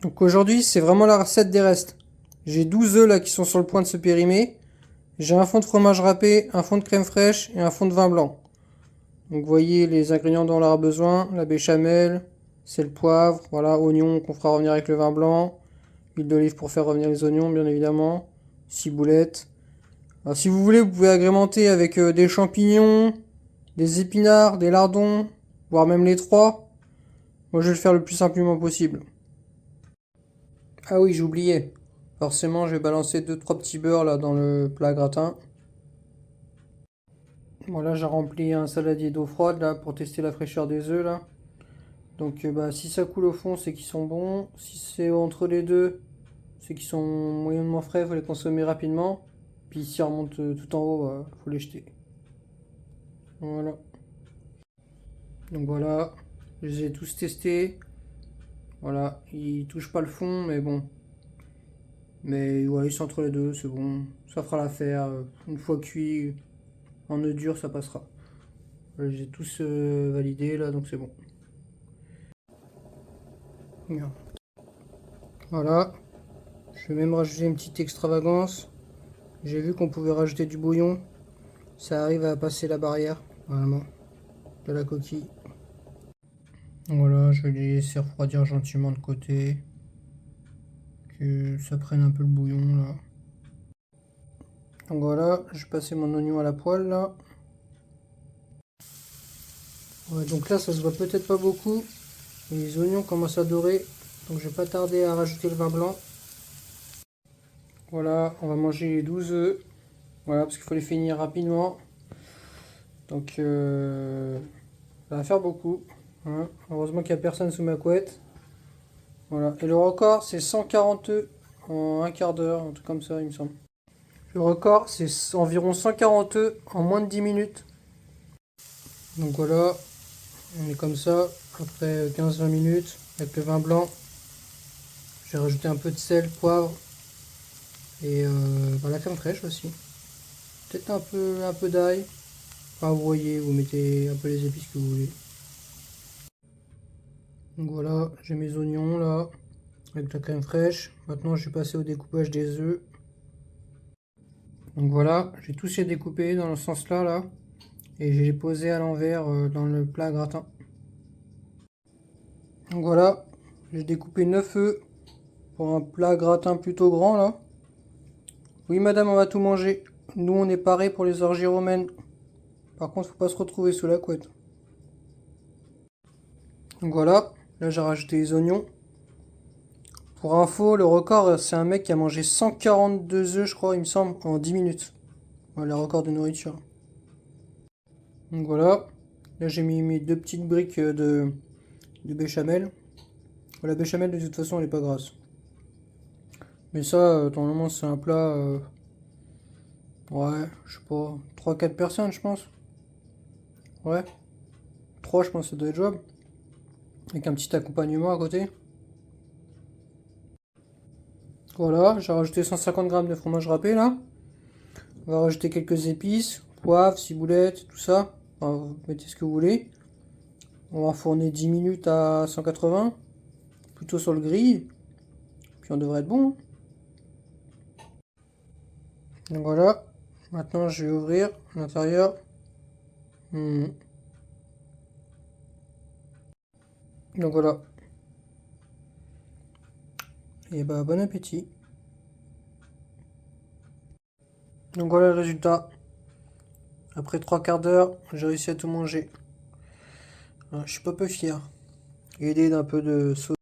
Donc aujourd'hui, c'est vraiment la recette des restes. J'ai 12 œufs là qui sont sur le point de se périmer. J'ai un fond de fromage râpé, un fond de crème fraîche et un fond de vin blanc. Donc vous voyez les ingrédients dont on aura besoin. La béchamel, c'est le poivre, voilà, oignon qu'on fera revenir avec le vin blanc. Huile d'olive pour faire revenir les oignons, bien évidemment. Ciboulette. Alors, si vous voulez, vous pouvez agrémenter avec des champignons, des épinards, des lardons, voire même les trois. Moi, je vais le faire le plus simplement possible. Ah oui, j'ai oublié. Forcément, je vais balancer 2-3 petits beurres là dans le plat gratin. Voilà, j'ai rempli un saladier d'eau froide là pour tester la fraîcheur des œufs là. Donc bah, si ça coule au fond, c'est qu'ils sont bons. Si c'est entre les deux, c'est qu'ils sont moyennement frais, il faut les consommer rapidement. Puis s'ils remontent tout en haut, bah, faut les jeter. Voilà. Donc voilà, je les ai tous testés. Voilà, ils touchent pas le fond, mais bon. Mais ouais, ils sont entre les deux, c'est bon. Ça fera l'affaire. Une fois cuit, en œuf dur, ça passera. Voilà, j'ai tous validés là, donc c'est bon. Bien. Voilà. Je vais même rajouter une petite extravagance. J'ai vu qu'on pouvait rajouter du bouillon. Ça arrive à passer la barrière, vraiment, de la coquille. Voilà, je vais les laisser refroidir gentiment de côté. Que ça prenne un peu le bouillon là. Donc voilà, je vais passer mon oignon à la poêle là. Ouais, donc là ça se voit peut-être pas beaucoup. Mais les oignons commencent à dorer. Donc je vais pas tarder à rajouter le vin blanc. Voilà, on va manger les 12 œufs. Voilà, parce qu'il faut les finir rapidement. Donc ça va faire beaucoup. Hein. Heureusement qu'il n'y a personne sous ma couette. Voilà. Et le record, c'est 140 œufs en un quart d'heure, un truc comme ça, il me semble. Le record, c'est environ 140 œufs en moins de 10 minutes. Donc voilà, on est comme ça, après 15-20 minutes, avec le vin blanc. J'ai rajouté un peu de sel, poivre et la crème fraîche aussi. Peut-être un peu d'ail. Enfin, vous voyez, vous mettez un peu les épices que vous voulez. Donc voilà, j'ai mes oignons là, avec la crème fraîche. Maintenant, je vais passer au découpage des œufs. Donc voilà, j'ai tous les découpés dans le sens là. Et j'ai posé à l'envers dans le plat gratin. Donc voilà, j'ai découpé 9 œufs pour un plat gratin plutôt grand là. Oui madame, on va tout manger. Nous on est parés pour les orgies romaines. Par contre, faut pas se retrouver sous la couette. Donc voilà, là j'ai rajouté les oignons. Pour info, le record, c'est un mec qui a mangé 142 œufs, je crois, il me semble, en 10 minutes. Voilà, le record de nourriture. Donc voilà, là j'ai mis mes deux petites briques de béchamel. La béchamel, de toute façon, elle est pas grasse. Mais ça, normalement, c'est un plat. Ouais, je sais pas. 3-4 personnes, je pense. Ouais. 3 je pense, que ça doit être jouable. Avec un petit accompagnement à côté. Voilà, j'ai rajouté 150 grammes de fromage râpé là. On va rajouter quelques épices, poivre, ciboulette, tout ça. Enfin, vous mettez ce que vous voulez. On va enfourner 10 minutes à 180. Plutôt sur le grill. Puis on devrait être bon. Donc voilà. Maintenant, je vais ouvrir l'intérieur. Donc voilà. Et bah bon appétit. Donc voilà le résultat. Après 3 quarts d'heure, j'ai réussi à tout manger. Je suis pas peu fier. Aidé d'un peu de sauce.